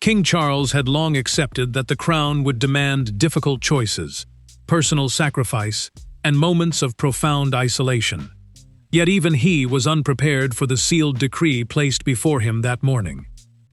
King Charles had long accepted that the crown would demand difficult choices, personal sacrifice, and moments of profound isolation. Yet even he was unprepared for the sealed decree placed before him that morning.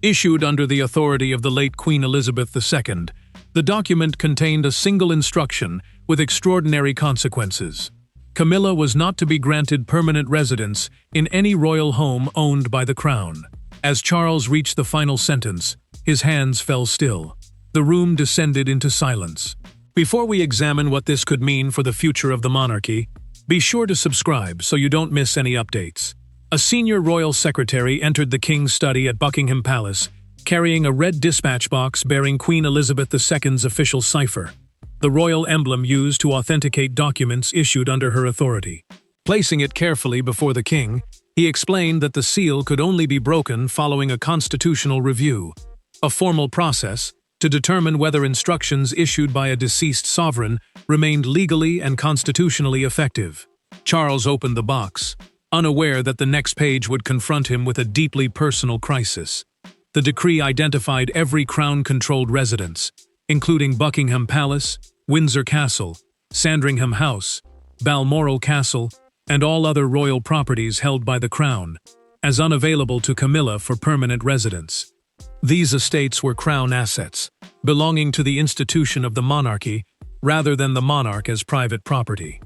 Issued under the authority of the late Queen Elizabeth II, the document contained a single instruction with extraordinary consequences. Camilla was not to be granted permanent residence in any royal home owned by the crown. As Charles reached the final sentence, his hands fell still. The room descended into silence. Before we examine what this could mean for the future of the monarchy, be sure to subscribe so you don't miss any updates. A senior royal secretary entered the king's study at Buckingham Palace, carrying a red dispatch box bearing Queen Elizabeth II's official cipher, the royal emblem used to authenticate documents issued under her authority. Placing it carefully before the king, he explained that the seal could only be broken following a constitutional review, a formal process to determine whether instructions issued by a deceased sovereign remained legally and constitutionally effective. Charles opened the box, unaware that the next page would confront him with a deeply personal crisis. The decree identified every crown-controlled residence, including Buckingham Palace, Windsor Castle, Sandringham House, Balmoral Castle, and all other royal properties held by the crown, as unavailable to Camilla for permanent residence. These estates were crown assets, belonging to the institution of the monarchy rather than the monarch as private property.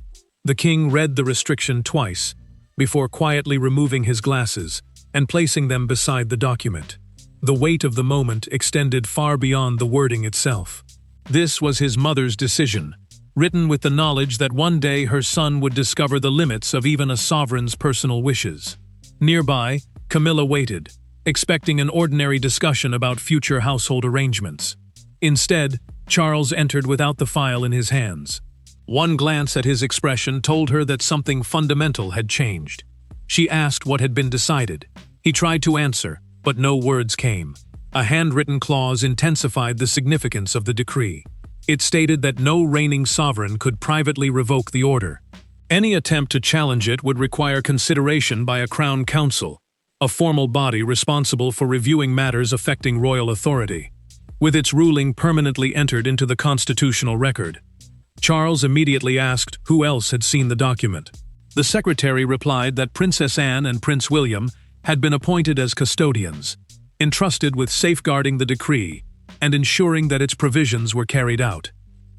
The king read the restriction twice, before quietly removing his glasses and placing them beside the document. The weight of the moment extended far beyond the wording itself. This was his mother's decision, written with the knowledge that one day her son would discover the limits of even a sovereign's personal wishes. Nearby, Camilla waited, expecting an ordinary discussion about future household arrangements. Instead, Charles entered without the file in his hands. One glance at his expression told her that something fundamental had changed. She asked what had been decided. He tried to answer, but no words came. A handwritten clause intensified the significance of the decree. It stated that no reigning sovereign could privately revoke the order. Any attempt to challenge it would require consideration by a crown council, a formal body responsible for reviewing matters affecting royal authority. With its ruling permanently entered into the constitutional record, Charles immediately asked who else had seen the document. The secretary replied that Princess Anne and Prince William had been appointed as custodians, entrusted with safeguarding the decree and ensuring that its provisions were carried out.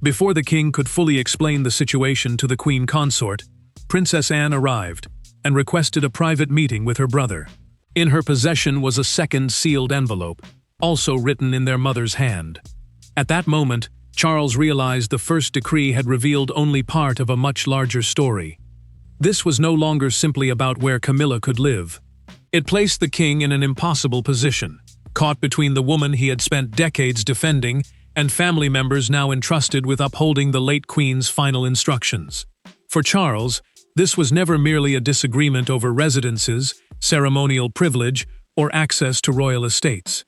Before the king could fully explain the situation to the queen consort, Princess Anne arrived and requested a private meeting with her brother. In her possession was a second sealed envelope, also written in their mother's hand. At that moment, Charles realized the first decree had revealed only part of a much larger story. This was no longer simply about where Camilla could live. It placed the king in an impossible position, caught between the woman he had spent decades defending and family members now entrusted with upholding the late queen's final instructions. For Charles, this was never merely a disagreement over residences, ceremonial privilege, or access to royal estates.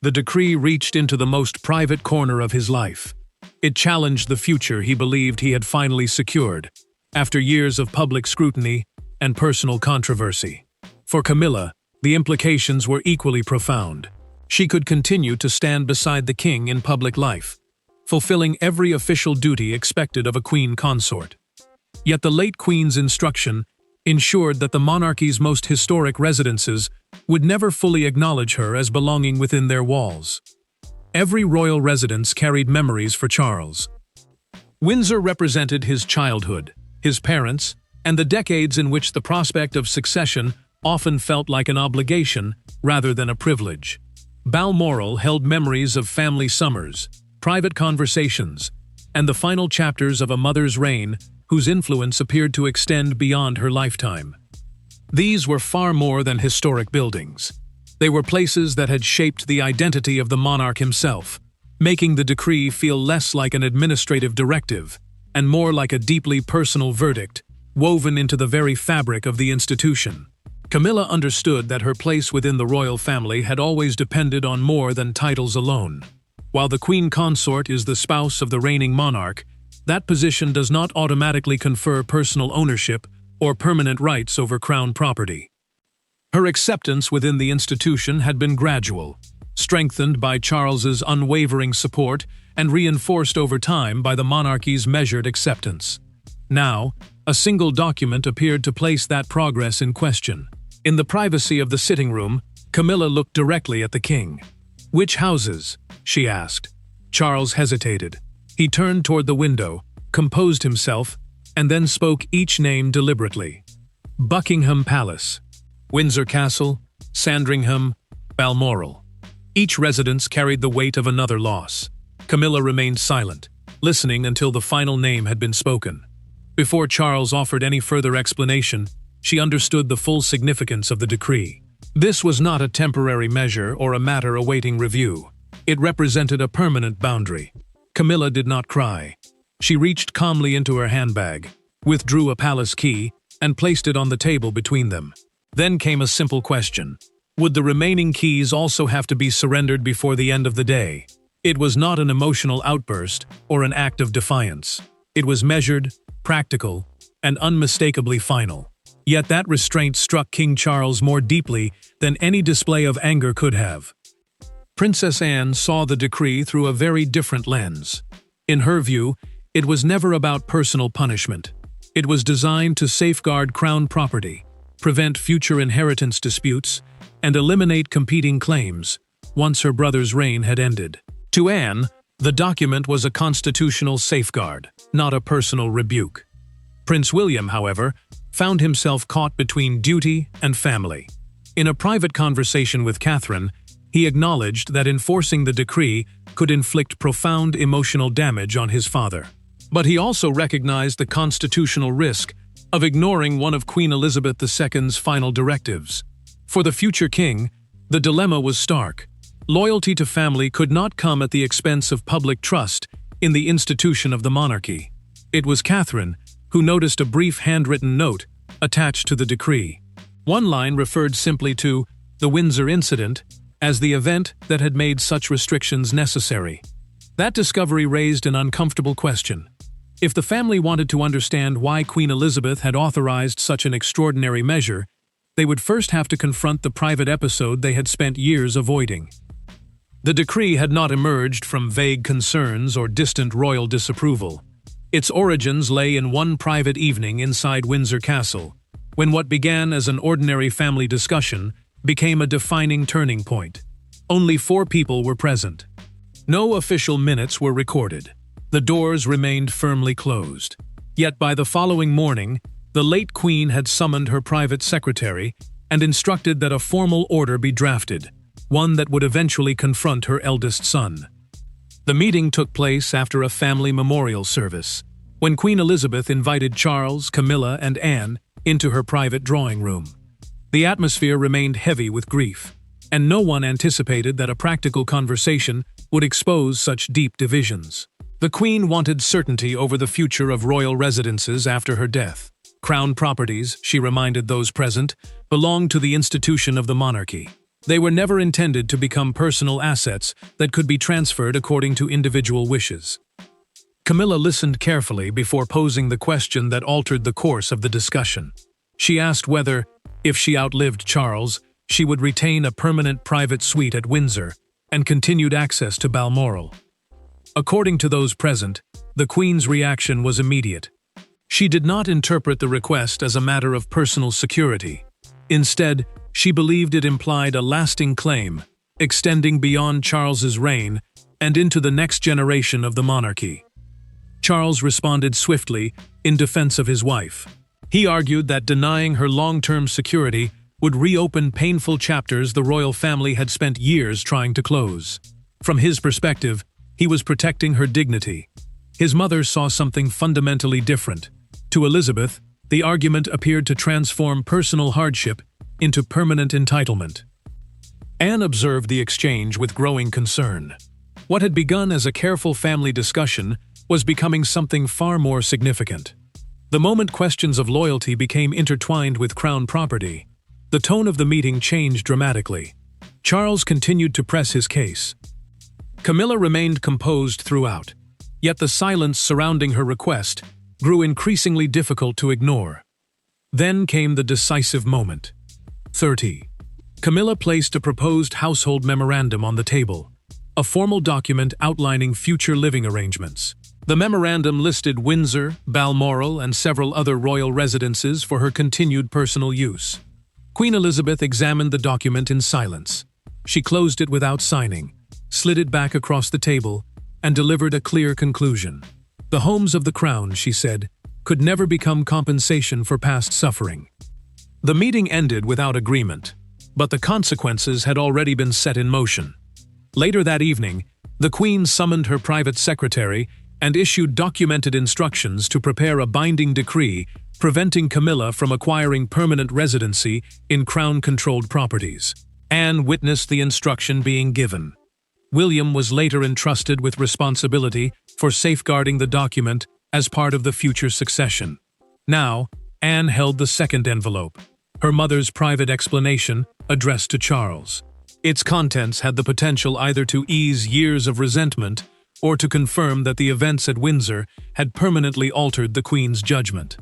The decree reached into the most private corner of his life. It challenged the future he believed he had finally secured, after years of public scrutiny and personal controversy. For Camilla, the implications were equally profound. She could continue to stand beside the king in public life, fulfilling every official duty expected of a queen consort. Yet the late queen's instruction ensured that the monarchy's most historic residences would never fully acknowledge her as belonging within their walls. Every royal residence carried memories for Charles. Windsor represented his childhood, his parents, and the decades in which the prospect of succession often felt like an obligation rather than a privilege. Balmoral held memories of family summers, private conversations, and the final chapters of a mother's reign whose influence appeared to extend beyond her lifetime. These were far more than historic buildings. They were places that had shaped the identity of the monarch himself, making the decree feel less like an administrative directive and more like a deeply personal verdict, woven into the very fabric of the institution. Camilla understood that her place within the royal family had always depended on more than titles alone. While the queen consort is the spouse of the reigning monarch, that position does not automatically confer personal ownership or permanent rights over crown property. Her acceptance within the institution had been gradual, strengthened by Charles's unwavering support and reinforced over time by the monarchy's measured acceptance. Now, a single document appeared to place that progress in question. In the privacy of the sitting room, Camilla looked directly at the king. "Which houses?" she asked. Charles hesitated. He turned toward the window, composed himself, and then spoke each name deliberately. Buckingham Palace, Windsor Castle, Sandringham, Balmoral. Each residence carried the weight of another loss. Camilla remained silent, listening until the final name had been spoken. Before Charles offered any further explanation, she understood the full significance of the decree. This was not a temporary measure or a matter awaiting review. It represented a permanent boundary. Camilla did not cry. She reached calmly into her handbag, withdrew a palace key, and placed it on the table between them. Then came a simple question. Would the remaining keys also have to be surrendered before the end of the day? It was not an emotional outburst or an act of defiance. It was measured, practical, and unmistakably final. Yet that restraint struck King Charles more deeply than any display of anger could have. Princess Anne saw the decree through a very different lens. In her view, it was never about personal punishment. It was designed to safeguard crown property, prevent future inheritance disputes, and eliminate competing claims once her brother's reign had ended. To Anne, the document was a constitutional safeguard, not a personal rebuke. Prince William, however, found himself caught between duty and family. In a private conversation with Catherine, he acknowledged that enforcing the decree could inflict profound emotional damage on his father. But he also recognized the constitutional risk of ignoring one of Queen Elizabeth II's final directives. For the future king, the dilemma was stark. Loyalty to family could not come at the expense of public trust in the institution of the monarchy. It was Catherine who noticed a brief handwritten note attached to the decree. One line referred simply to the Windsor incident as the event that had made such restrictions necessary. That discovery raised an uncomfortable question. If the family wanted to understand why Queen Elizabeth had authorized such an extraordinary measure, they would first have to confront the private episode they had spent years avoiding. The decree had not emerged from vague concerns or distant royal disapproval. Its origins lay in one private evening inside Windsor Castle, when what began as an ordinary family discussion became a defining turning point. Only 4 people were present. No official minutes were recorded. The doors remained firmly closed. Yet by the following morning, the late Queen had summoned her private secretary and instructed that a formal order be drafted, one that would eventually confront her eldest son. The meeting took place after a family memorial service, when Queen Elizabeth invited Charles, Camilla, and Anne into her private drawing room. The atmosphere remained heavy with grief, and no one anticipated that a practical conversation would expose such deep divisions. The Queen wanted certainty over the future of royal residences after her death. Crown properties, she reminded those present, belonged to the institution of the monarchy. They were never intended to become personal assets that could be transferred according to individual wishes. Camilla listened carefully before posing the question that altered the course of the discussion. She asked whether, if she outlived Charles, she would retain a permanent private suite at Windsor and continued access to Balmoral. According to those present, the Queen's reaction was immediate. She did not interpret the request as a matter of personal security. Instead, she believed it implied a lasting claim, extending beyond Charles's reign and into the next generation of the monarchy. Charles responded swiftly in defense of his wife. He argued that denying her long-term security would reopen painful chapters the royal family had spent years trying to close. From his perspective, he was protecting her dignity. His mother saw something fundamentally different. To Elizabeth, the argument appeared to transform personal hardship into permanent entitlement. Anne observed the exchange with growing concern. What had begun as a careful family discussion was becoming something far more significant. The moment questions of loyalty became intertwined with crown property, the tone of the meeting changed dramatically. Charles continued to press his case. Camilla remained composed throughout, yet the silence surrounding her request grew increasingly difficult to ignore. Then came the decisive moment. 30. Camilla placed a proposed household memorandum on the table, a formal document outlining future living arrangements. The memorandum listed Windsor, Balmoral, and several other royal residences for her continued personal use. Queen Elizabeth examined the document in silence. She closed it without signing, slid it back across the table, and delivered a clear conclusion. The homes of the crown, she said, could never become compensation for past suffering. The meeting ended without agreement, but the consequences had already been set in motion. Later that evening, the Queen summoned her private secretary and issued documented instructions to prepare a binding decree preventing Camilla from acquiring permanent residency in Crown-controlled properties. Anne witnessed the instruction being given. William was later entrusted with responsibility for safeguarding the document as part of the future succession. Now, Anne held the second envelope, her mother's private explanation addressed to Charles. Its contents had the potential either to ease years of resentment or to confirm that the events at Windsor had permanently altered the Queen's judgment.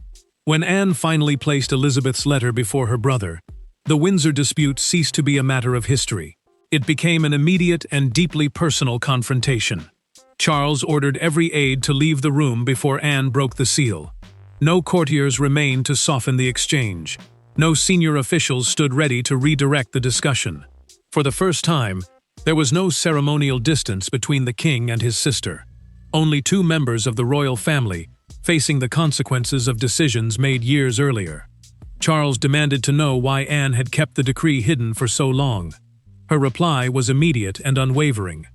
When Anne finally placed Elizabeth's letter before her brother, the Windsor dispute ceased to be a matter of history. It became an immediate and deeply personal confrontation. Charles ordered every aide to leave the room before Anne broke the seal. No courtiers remained to soften the exchange. No senior officials stood ready to redirect the discussion. For the first time, there was no ceremonial distance between the king and his sister. Only two members of the royal family, facing the consequences of decisions made years earlier. Charles demanded to know why Anne had kept the decree hidden for so long. Her reply was immediate and unwavering.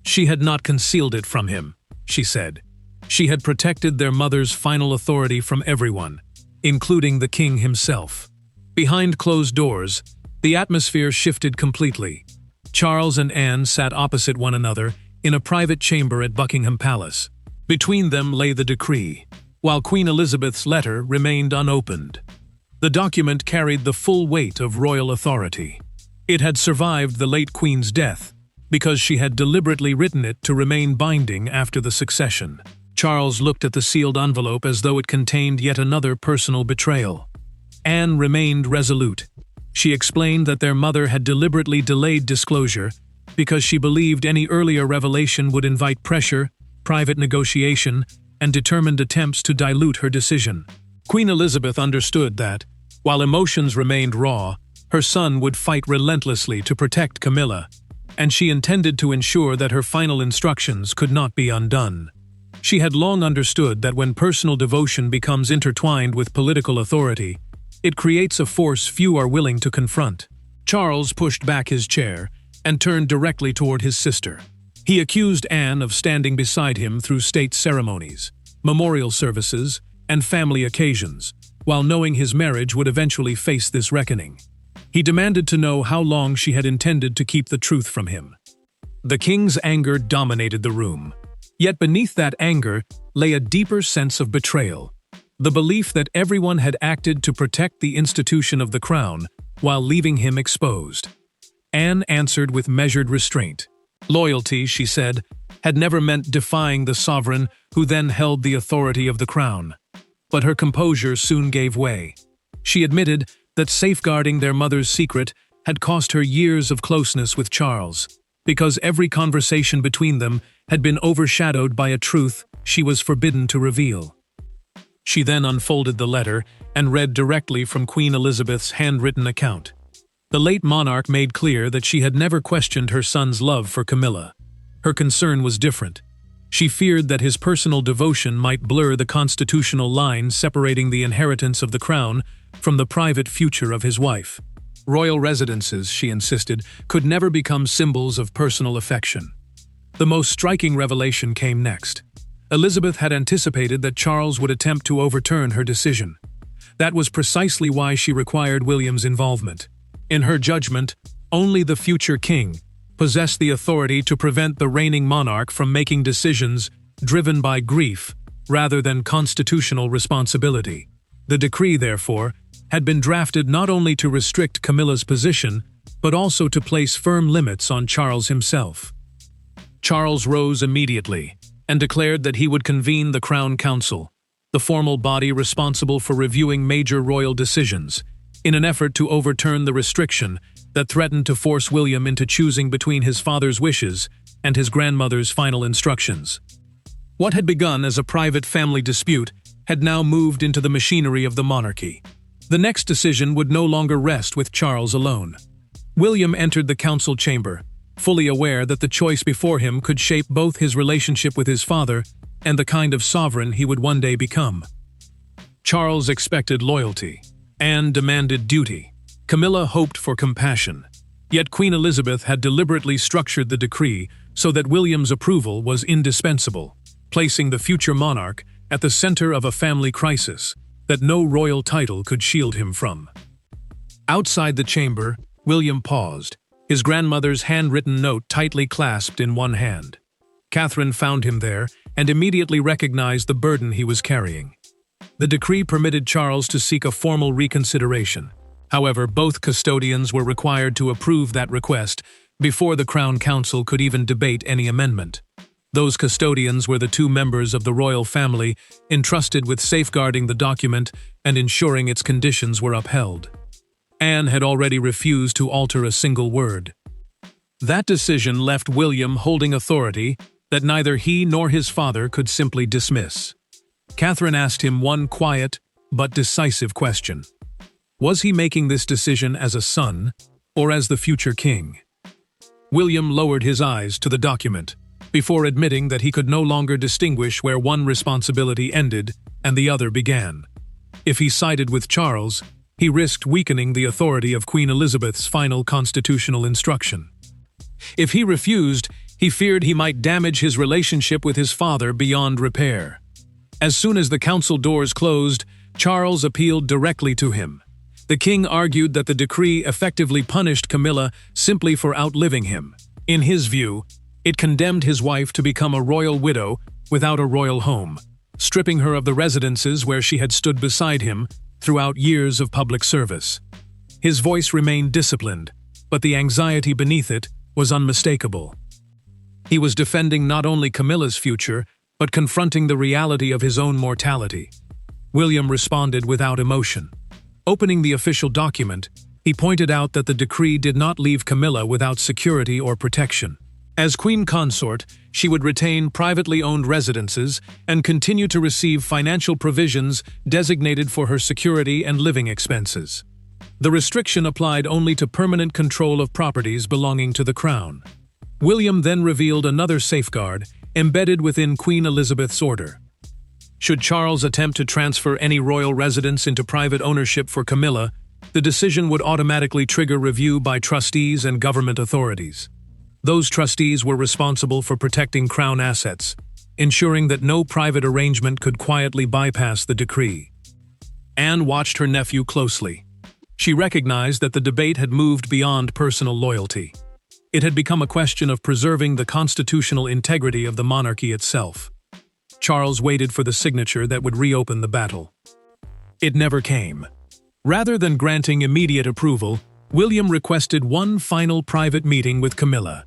She had not concealed it from him, she said. She had protected their mother's final authority from everyone, including the king himself. Behind closed doors, the atmosphere shifted completely. Charles and Anne sat opposite one another in a private chamber at Buckingham Palace. Between them lay the decree, while Queen Elizabeth's letter remained unopened. The document carried the full weight of royal authority. It had survived the late Queen's death because she had deliberately written it to remain binding after the succession. Charles looked at the sealed envelope as though it contained yet another personal betrayal. Anne remained resolute. She explained that their mother had deliberately delayed disclosure because she believed any earlier revelation would invite pressure, private negotiation, and determined attempts to dilute her decision. Queen Elizabeth understood that, while emotions remained raw, her son would fight relentlessly to protect Camilla, and she intended to ensure that her final instructions could not be undone. She had long understood that when personal devotion becomes intertwined with political authority, it creates a force few are willing to confront. Charles pushed back his chair and turned directly toward his sister. He accused Anne of standing beside him through state ceremonies, memorial services, and family occasions, while knowing his marriage would eventually face this reckoning. He demanded to know how long she had intended to keep the truth from him. The king's anger dominated the room. Yet beneath that anger lay a deeper sense of betrayal, the belief that everyone had acted to protect the institution of the crown while leaving him exposed. Anne answered with measured restraint. Loyalty, she said, had never meant defying the sovereign who then held the authority of the crown. But her composure soon gave way. She admitted that safeguarding their mother's secret had cost her years of closeness with Charles, because every conversation between them had been overshadowed by a truth she was forbidden to reveal. She then unfolded the letter and read directly from Queen Elizabeth's handwritten account. The late monarch made clear that she had never questioned her son's love for Camilla. Her concern was different. She feared that his personal devotion might blur the constitutional line separating the inheritance of the crown from the private future of his wife. Royal residences, she insisted, could never become symbols of personal affection. The most striking revelation came next. Elizabeth had anticipated that Charles would attempt to overturn her decision. That was precisely why she required William's involvement. In her judgment, only the future king possessed the authority to prevent the reigning monarch from making decisions driven by grief rather than constitutional responsibility. The decree, therefore, had been drafted not only to restrict Camilla's position, but also to place firm limits on Charles himself. Charles rose immediately and declared that he would convene the Crown Council, the formal body responsible for reviewing major royal decisions, in an effort to overturn the restriction that threatened to force William into choosing between his father's wishes and his grandmother's final instructions. What had begun as a private family dispute had now moved into the machinery of the monarchy. The next decision would no longer rest with Charles alone. William entered the council chamber, fully aware that the choice before him could shape both his relationship with his father and the kind of sovereign he would one day become. Charles expected loyalty. Anne demanded duty. Camilla hoped for compassion. Yet Queen Elizabeth had deliberately structured the decree so that William's approval was indispensable, placing the future monarch at the center of a family crisis that no royal title could shield him from. Outside the chamber, William paused, his grandmother's handwritten note tightly clasped in one hand. Catherine found him there and immediately recognized the burden he was carrying. The decree permitted Charles to seek a formal reconsideration. However, both custodians were required to approve that request before the Crown Council could even debate any amendment. Those custodians were the two members of the royal family entrusted with safeguarding the document and ensuring its conditions were upheld. Anne had already refused to alter a single word. That decision left William holding authority that neither he nor his father could simply dismiss. Catherine asked him one quiet but decisive question. Was he making this decision as a son or as the future king? William lowered his eyes to the document before admitting that he could no longer distinguish where one responsibility ended and the other began. If he sided with Charles, he risked weakening the authority of Queen Elizabeth's final constitutional instruction. If he refused, he feared he might damage his relationship with his father beyond repair. As soon as the council doors closed, Charles appealed directly to him. The king argued that the decree effectively punished Camilla simply for outliving him. In his view, it condemned his wife to become a royal widow without a royal home, stripping her of the residences where she had stood beside him throughout years of public service. His voice remained disciplined, but the anxiety beneath it was unmistakable. He was defending not only Camilla's future, but confronting the reality of his own mortality. William responded without emotion. Opening the official document, he pointed out that the decree did not leave Camilla without security or protection. As queen consort, she would retain privately owned residences and continue to receive financial provisions designated for her security and living expenses. The restriction applied only to permanent control of properties belonging to the crown. William then revealed another safeguard embedded within Queen Elizabeth's order. Should Charles attempt to transfer any royal residence into private ownership for Camilla, the decision would automatically trigger review by trustees and government authorities. Those trustees were responsible for protecting crown assets, ensuring that no private arrangement could quietly bypass the decree. Anne watched her nephew closely. She recognized that the debate had moved beyond personal loyalty. It had become a question of preserving the constitutional integrity of the monarchy itself. Charles waited for the signature that would reopen the battle. It never came. Rather than granting immediate approval, William requested one final private meeting with Camilla.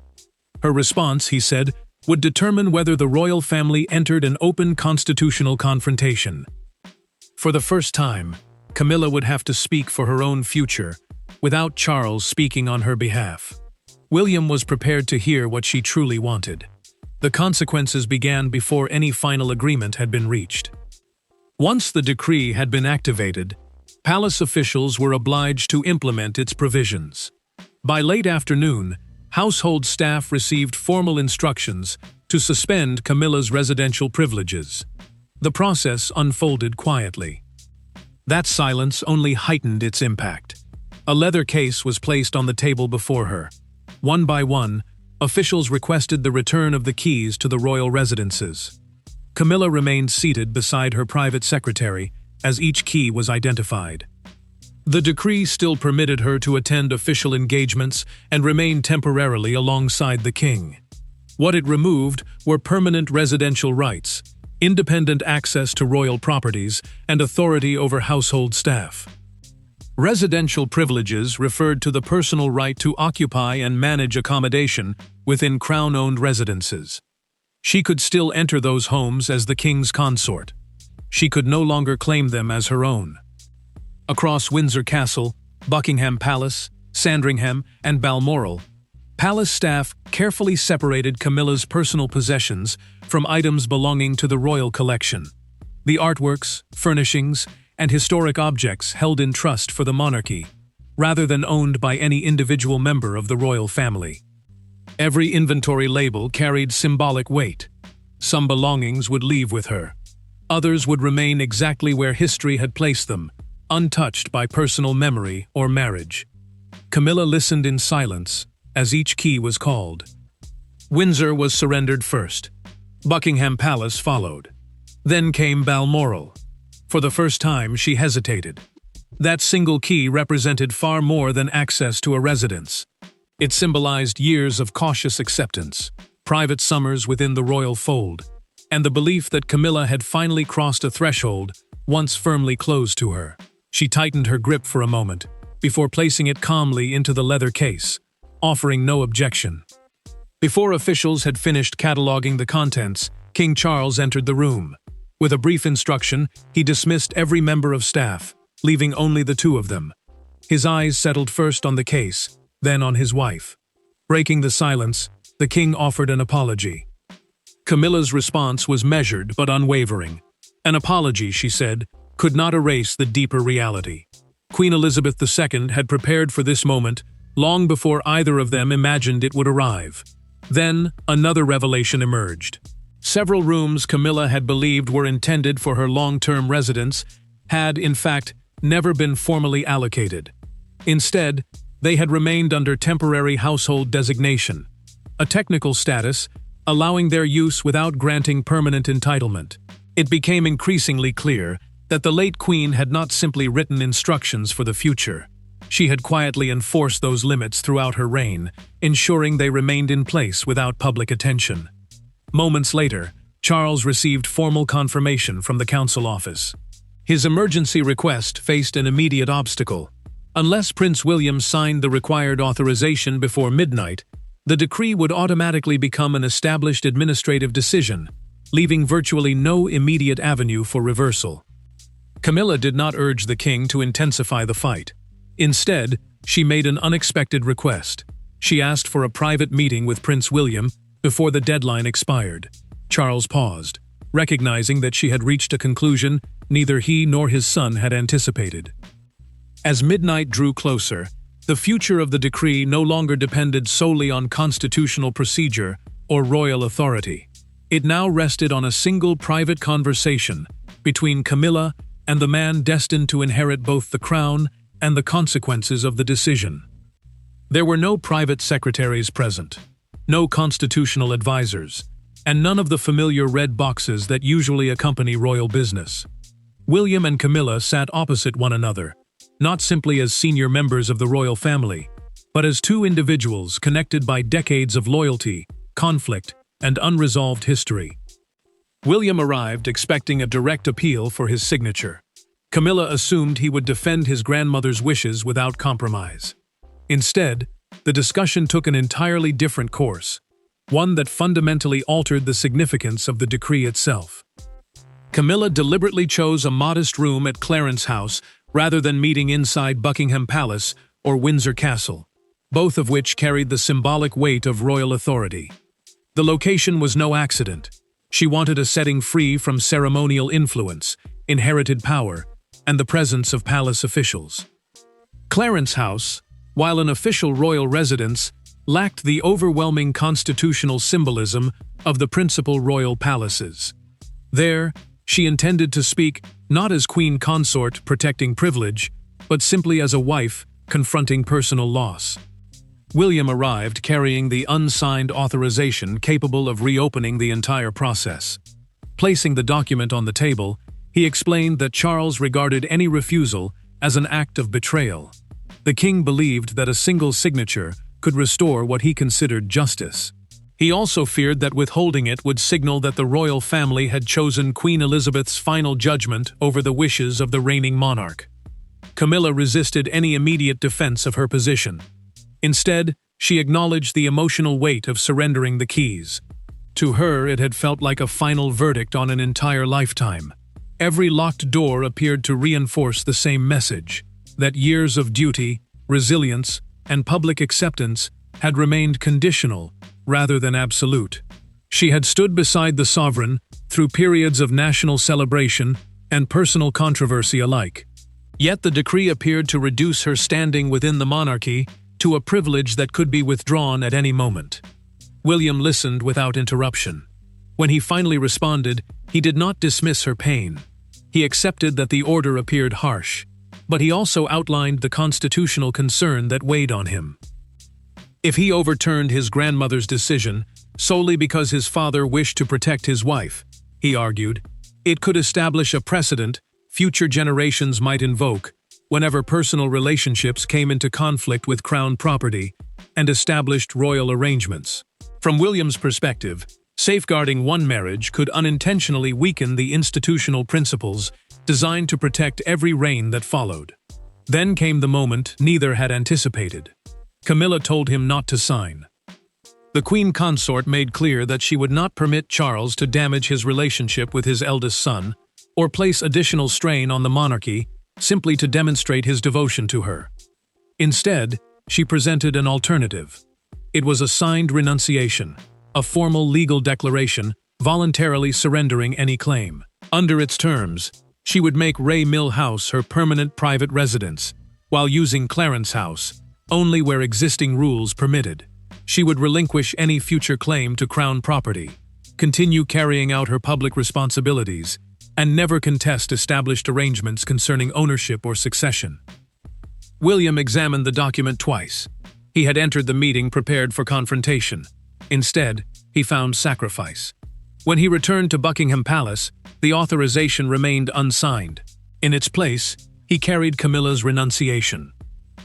Her response, he said, would determine whether the royal family entered an open constitutional confrontation. For the first time, Camilla would have to speak for her own future, without Charles speaking on her behalf. William was prepared to hear what she truly wanted. The consequences began before any final agreement had been reached. Once the decree had been activated, palace officials were obliged to implement its provisions. By late afternoon, household staff received formal instructions to suspend Camilla's residential privileges. The process unfolded quietly. That silence only heightened its impact. A leather case was placed on the table before her. One by one, officials requested the return of the keys to the royal residences. Camilla remained seated beside her private secretary as each key was identified. The decree still permitted her to attend official engagements and remain temporarily alongside the king. What it removed were permanent residential rights, independent access to royal properties, and authority over household staff. Residential privileges referred to the personal right to occupy and manage accommodation within crown-owned residences. She could still enter those homes as the king's consort. She could no longer claim them as her own. Across Windsor Castle, Buckingham Palace, Sandringham, and Balmoral, palace staff carefully separated Camilla's personal possessions from items belonging to the royal collection. The artworks, furnishings, and historic objects held in trust for the monarchy, rather than owned by any individual member of the royal family. Every inventory label carried symbolic weight. Some belongings would leave with her. Others would remain exactly where history had placed them, untouched by personal memory or marriage. Camilla listened in silence as each key was called. Windsor was surrendered first. Buckingham Palace followed. Then came Balmoral. For the first time, she hesitated. That single key represented far more than access to a residence. It symbolized years of cautious acceptance, private summers within the royal fold, and the belief that Camilla had finally crossed a threshold once firmly closed to her. She tightened her grip for a moment, before placing it calmly into the leather case, offering no objection. Before officials had finished cataloging the contents, King Charles entered the room. With a brief instruction, he dismissed every member of staff, leaving only the two of them. His eyes settled first on the case, then on his wife. Breaking the silence, the king offered an apology. Camilla's response was measured but unwavering. An apology, she said, could not erase the deeper reality. Queen Elizabeth II had prepared for this moment long before either of them imagined it would arrive. Then, another revelation emerged. Several rooms Camilla had believed were intended for her long-term residence had, in fact, never been formally allocated. Instead, they had remained under temporary household designation, a technical status allowing their use without granting permanent entitlement. It became increasingly clear that the late queen had not simply written instructions for the future. She had quietly enforced those limits throughout her reign, ensuring they remained in place without public attention. Moments later, Charles received formal confirmation from the council office. His emergency request faced an immediate obstacle. Unless Prince William signed the required authorization before midnight, the decree would automatically become an established administrative decision, leaving virtually no immediate avenue for reversal. Camilla did not urge the king to intensify the fight. Instead, she made an unexpected request. She asked for a private meeting with Prince William before the deadline expired. Charles paused, recognizing that she had reached a conclusion neither he nor his son had anticipated. As midnight drew closer, the future of the decree no longer depended solely on constitutional procedure or royal authority. It now rested on a single private conversation between Camilla and the man destined to inherit both the crown and the consequences of the decision. There were no private secretaries present, no constitutional advisors, and none of the familiar red boxes that usually accompany royal business. William and Camilla sat opposite one another, not simply as senior members of the royal family, but as two individuals connected by decades of loyalty, conflict, and unresolved history. William arrived expecting a direct appeal for his signature. Camilla assumed he would defend his grandmother's wishes without compromise. Instead, the discussion took an entirely different course, one that fundamentally altered the significance of the decree itself. Camilla deliberately chose a modest room at Clarence House rather than meeting inside Buckingham Palace or Windsor Castle, both of which carried the symbolic weight of royal authority. The location was no accident. She wanted a setting free from ceremonial influence, inherited power, and the presence of palace officials. Clarence House, while an official royal residence, lacked the overwhelming constitutional symbolism of the principal royal palaces. There, she intended to speak not as queen consort protecting privilege, but simply as a wife confronting personal loss. William arrived carrying the unsigned authorization capable of reopening the entire process. Placing the document on the table, he explained that Charles regarded any refusal as an act of betrayal. The king believed that a single signature could restore what he considered justice. He also feared that withholding it would signal that the royal family had chosen Queen Elizabeth's final judgment over the wishes of the reigning monarch. Camilla resisted any immediate defense of her position. Instead, she acknowledged the emotional weight of surrendering the keys. To her, it had felt like a final verdict on an entire lifetime. Every locked door appeared to reinforce the same message, that years of duty, resilience, and public acceptance had remained conditional rather than absolute. She had stood beside the sovereign through periods of national celebration and personal controversy alike. Yet the decree appeared to reduce her standing within the monarchy to a privilege that could be withdrawn at any moment. William listened without interruption. When he finally responded, he did not dismiss her pain. He accepted that the order appeared harsh, but he also outlined the constitutional concern that weighed on him. If he overturned his grandmother's decision solely because his father wished to protect his wife, he argued, it could establish a precedent future generations might invoke whenever personal relationships came into conflict with crown property and established royal arrangements. From William's perspective, safeguarding one marriage could unintentionally weaken the institutional principles designed to protect every reign that followed. Then came the moment neither had anticipated. Camilla told him not to sign. The Queen Consort made clear that she would not permit Charles to damage his relationship with his eldest son or place additional strain on the monarchy simply to demonstrate his devotion to her. Instead, she presented an alternative. It was a signed renunciation, a formal legal declaration voluntarily surrendering any claim. Under its terms, she would make Ray Mill House her permanent private residence, while using Clarence House only where existing rules permitted. She would relinquish any future claim to crown property, continue carrying out her public responsibilities, and never contest established arrangements concerning ownership or succession. William examined the document twice. He had entered the meeting prepared for confrontation. Instead, he found sacrifice. When he returned to Buckingham Palace, the authorization remained unsigned. In its place, he carried Camilla's renunciation.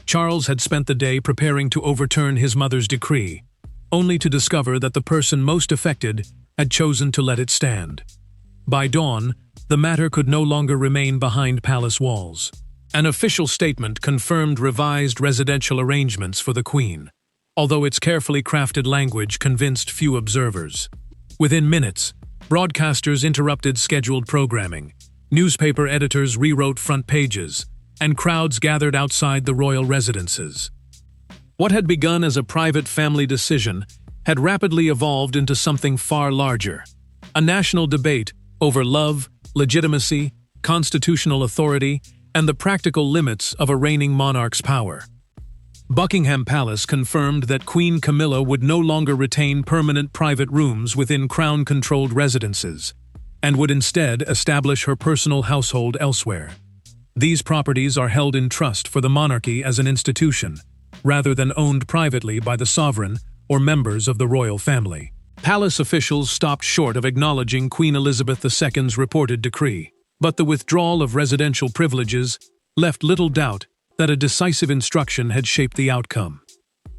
Charles had spent the day preparing to overturn his mother's decree, only to discover that the person most affected had chosen to let it stand. By dawn, the matter could no longer remain behind palace walls. An official statement confirmed revised residential arrangements for the Queen, although its carefully crafted language convinced few observers. Within minutes, broadcasters interrupted scheduled programming, newspaper editors rewrote front pages, and crowds gathered outside the royal residences. What had begun as a private family decision had rapidly evolved into something far larger, a national debate over love, legitimacy, constitutional authority, and the practical limits of a reigning monarch's power. Buckingham Palace confirmed that Queen Camilla would no longer retain permanent private rooms within crown-controlled residences, and would instead establish her personal household elsewhere. These properties are held in trust for the monarchy as an institution, rather than owned privately by the sovereign or members of the royal family. Palace officials stopped short of acknowledging Queen Elizabeth II's reported decree, but the withdrawal of residential privileges left little doubt that a decisive instruction had shaped the outcome.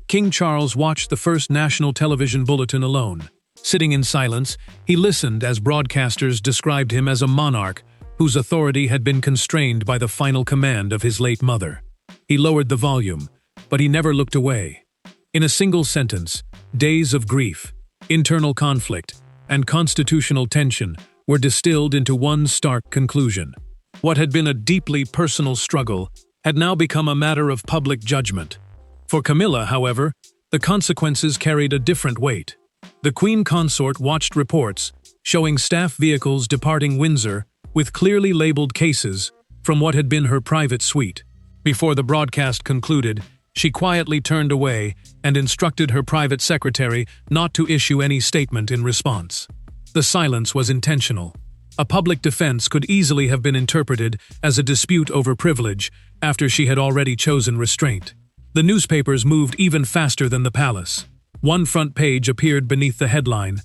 King Charles watched the first national television bulletin alone. Sitting in silence, he listened as broadcasters described him as a monarch whose authority had been constrained by the final command of his late mother. He lowered the volume, but he never looked away. In a single sentence, days of grief, internal conflict, and constitutional tension were distilled into one stark conclusion. What had been a deeply personal struggle had now become a matter of public judgment. For Camilla, however, the consequences carried a different weight. The Queen Consort watched reports showing staff vehicles departing Windsor with clearly labeled cases from what had been her private suite. Before the broadcast concluded, she quietly turned away and instructed her private secretary not to issue any statement in response. The silence was intentional. A public defense could easily have been interpreted as a dispute over privilege after she had already chosen restraint. The newspapers moved even faster than the palace. One front page appeared beneath the headline,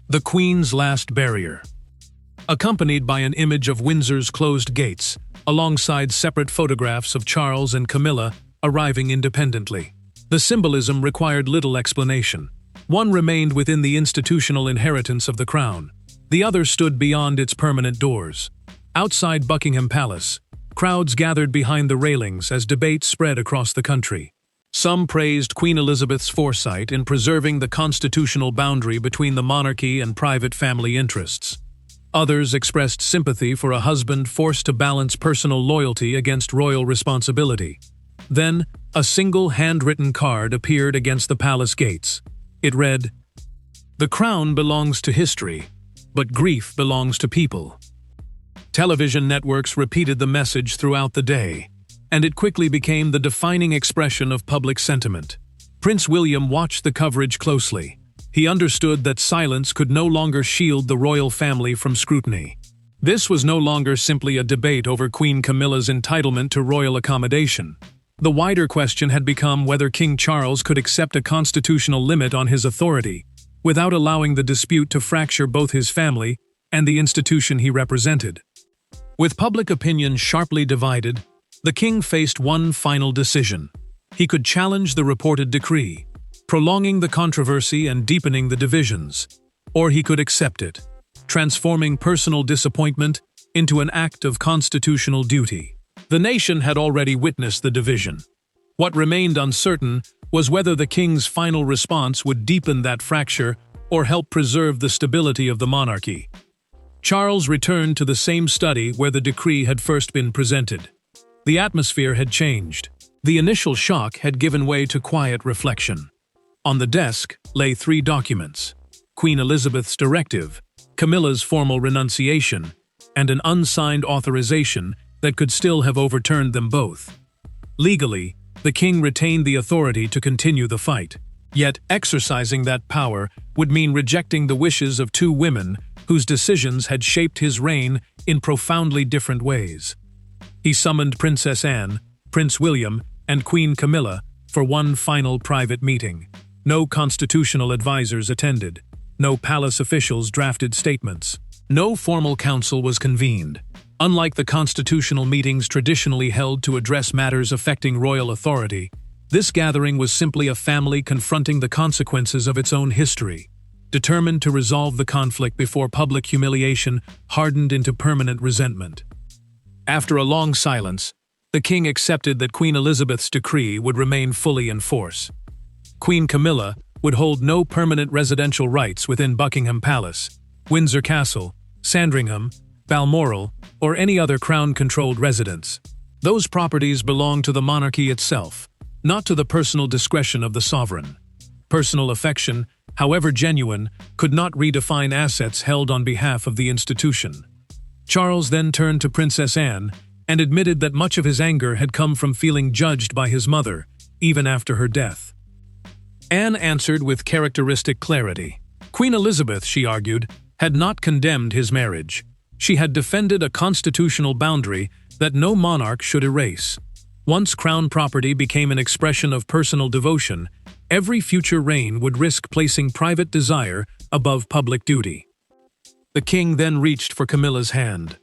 "The Queen's Last Barrier," accompanied by an image of Windsor's closed gates, alongside separate photographs of Charles and Camilla arriving independently. The symbolism required little explanation. One remained within the institutional inheritance of the crown. The other stood beyond its permanent doors. Outside Buckingham Palace, crowds gathered behind the railings as debates spread across the country. Some praised Queen Elizabeth's foresight in preserving the constitutional boundary between the monarchy and private family interests. Others expressed sympathy for a husband forced to balance personal loyalty against royal responsibility. Then, A single handwritten card appeared against the palace gates. It read, "The crown belongs to history, but grief belongs to people." Television networks repeated the message throughout the day, and it quickly became the defining expression of public sentiment. Prince William watched the coverage closely. He understood that silence could no longer shield the royal family from scrutiny. This was no longer simply a debate over Queen Camilla's entitlement to royal accommodation. The wider question had become whether King Charles could accept a constitutional limit on his authority, without allowing the dispute to fracture both his family and the institution he represented. With public opinion sharply divided, the king faced one final decision. He could challenge the reported decree, prolonging the controversy and deepening the divisions, or he could accept it, transforming personal disappointment into an act of constitutional duty. The nation had already witnessed the division. What remained uncertain was whether the king's final response would deepen that fracture or help preserve the stability of the monarchy. Charles returned to the same study where the decree had first been presented. The atmosphere had changed. The initial shock had given way to quiet reflection. On the desk lay 3 documents: Queen Elizabeth's directive, Camilla's formal renunciation, and an unsigned authorization that could still have overturned them both. Legally, the king retained the authority to continue the fight. Yet, exercising that power would mean rejecting the wishes of 2 women whose decisions had shaped his reign in profoundly different ways. He summoned Princess Anne, Prince William, and Queen Camilla for one final private meeting. No constitutional advisors attended. No palace officials drafted statements. No formal council was convened. Unlike the constitutional meetings traditionally held to address matters affecting royal authority, this gathering was simply a family confronting the consequences of its own history, determined to resolve the conflict before public humiliation hardened into permanent resentment. After a long silence, the king accepted that Queen Elizabeth's decree would remain fully in force. Queen Camilla would hold no permanent residential rights within Buckingham Palace, Windsor Castle, Sandringham, Balmoral, or any other crown-controlled residence. Those properties belonged to the monarchy itself, not to the personal discretion of the sovereign. Personal affection, however genuine, could not redefine assets held on behalf of the institution. Charles then turned to Princess Anne and admitted that much of his anger had come from feeling judged by his mother, even after her death. Anne answered with characteristic clarity. Queen Elizabeth, she argued, had not condemned his marriage. She had defended a constitutional boundary that no monarch should erase. Once crown property became an expression of personal devotion, every future reign would risk placing private desire above public duty. The king then reached for Camilla's hand.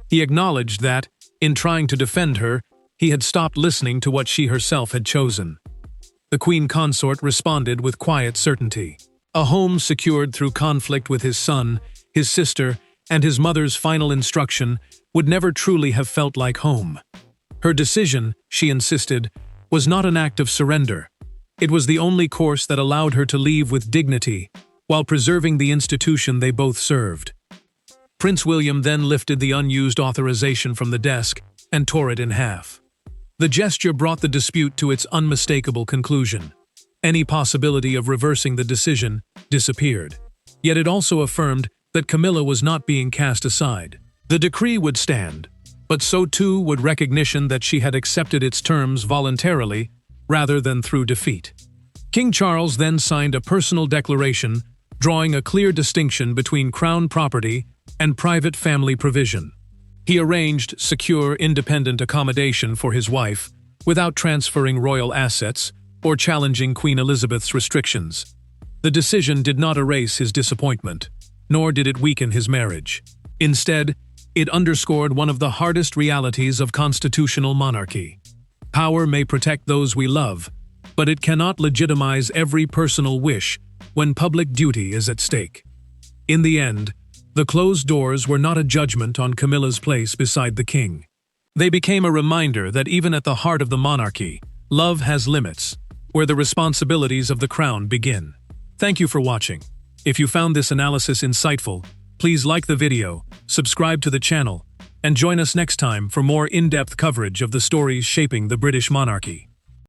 He acknowledged that, in trying to defend her, he had stopped listening to what she herself had chosen. The queen consort responded with quiet certainty. A home secured through conflict with his son, his sister, and his mother's final instruction would never truly have felt like home. Her decision, she insisted, was not an act of surrender. It was the only course that allowed her to leave with dignity, while preserving the institution they both served. Prince William then lifted the unused authorization from the desk and tore it in half. The gesture brought the dispute to its unmistakable conclusion. Any possibility of reversing the decision disappeared. Yet it also affirmed that Camilla was not being cast aside. The decree would stand, but so too would recognition that she had accepted its terms voluntarily rather than through defeat. King Charles then signed a personal declaration drawing a clear distinction between crown property and private family provision. He arranged secure, independent accommodation for his wife without transferring royal assets or challenging Queen Elizabeth's restrictions. The decision did not erase his disappointment, nor did it weaken his marriage. Instead, it underscored one of the hardest realities of constitutional monarchy. Power may protect those we love, but it cannot legitimize every personal wish when public duty is at stake. In the end, the closed doors were not a judgment on Camilla's place beside the king. They became a reminder that even at the heart of the monarchy, love has limits, where the responsibilities of the crown begin. Thank you for watching. If you found this analysis insightful, please like the video, subscribe to the channel, and join us next time for more in-depth coverage of the stories shaping the British monarchy.